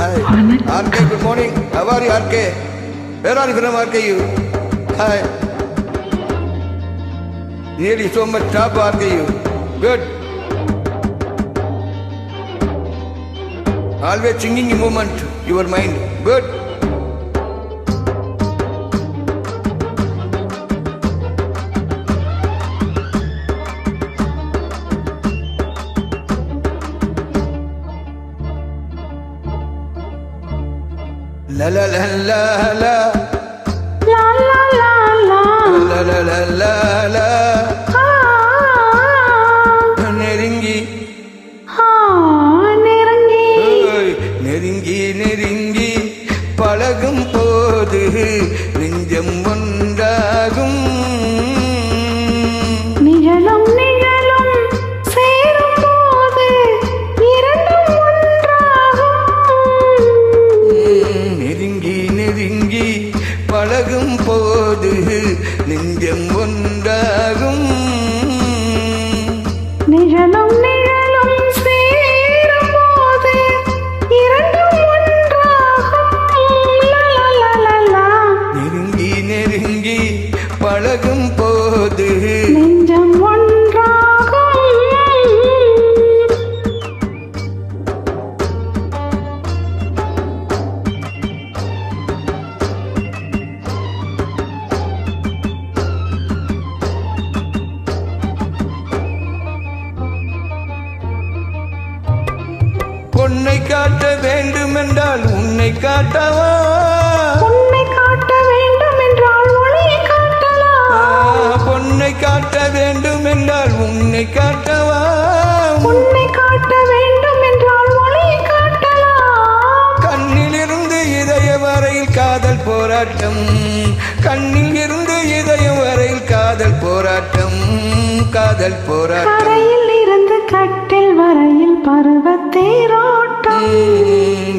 Hi. RK, good morning. How are you, RK? Where are you from, RK? You? Hi. Really so much tough, RK. You. Good. Always singing in moment, your mind. Good. La la la la la La la la la la la la la la நெருங்கி நெருங்கி நெருங்கி நெருங்கி பழகும் போது நெஞ்சம் ஒன்றாகும் நிழலும் நிழலும் சேரும் போது இரண்டும் ஒன்றாகும் நெருங்கி நெருங்கி பழகும் போது நெஞ்சம் ஒன்றாகும் நிழலும் நிழலும் சேரும் போது இரண்டும் ஒன்றாகும் லலலலலா நெருங்கி நெருங்கி பழகும் போது நெஞ்சம் ஒன்றாகும் பொன்னை காட்ட வேண்டுமென்றால் உன்னை காட்டவா உன்னை காட்ட வேண்டும் என்றால் ஒளியை காட்டலாம் பொன்னை காட்ட வேண்டுமென்றால் உன்னை காட்டவா உன்னை காட்ட வேண்டும் என்றால் ஒளியை காட்டலாம் கண்ணிலிருந்து இதயம் வரையில் காதல் போராட்டம் கண்ணில் இருந்து இதயம் வரையில் காதல் போராட்டம் காதல் போராட்டம் கரையில் இருந்து கட்டில் வரையில் பருவத் தேரோட்டம்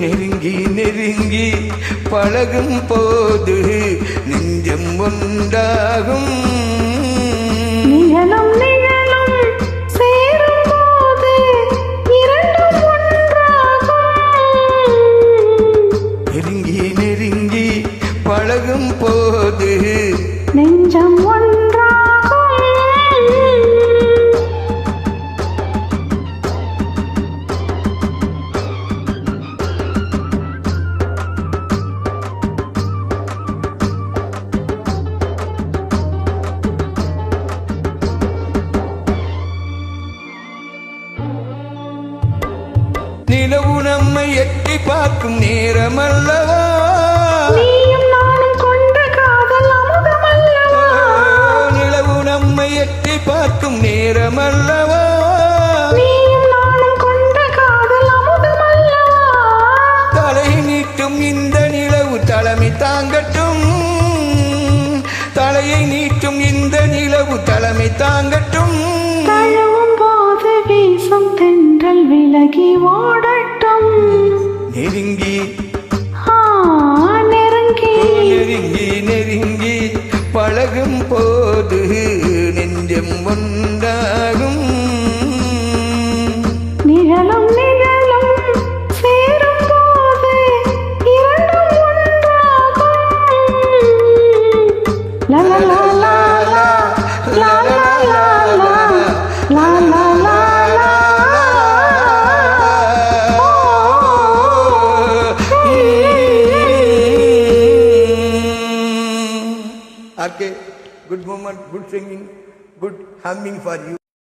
நெருங்கி நெருங்கி பழகும் போது நெஞ்சம் ஒன்றாகும் நிழலும் நிழலும் சேரும் போது இரண்டும் ஒன்றாகும் நெருங்கி நெருங்கி பழகும் போது நெஞ்சம் ஒன்றாகும் நிலவு நம்மை எட்டி பார்க்கும் நேரம் அல்லவா நீயும் நானும் கொண்ட காதல் அமுதம் அல்லவா நிலவு நம்மை எட்டி பார்க்கும் நேரம் அல்லவா நீயும் நானும் கொண்ட காதல் அமுதம் அல்லவா தலை நீட்டும் இந்த நிலவு தலைமை தாங்கட்டும் தலையை நீட்டும் இந்த நிலவு தலைமை தாங்கட்டும் தழுவும் போது வீசும் தென்றல் விலகி ஓடட்டும் நெருங்கி நெருங்கி நெருங்கி நெருங்கி பழகும் போது நெஞ்சம் ஒன்றாகும் நிழலும் நிழலும் சேரும் போது இரண்டும் ஒன்றாகும் லலலலலா, லலலலலா, லலலலலா. RK, good moment, good singing, good humming for you.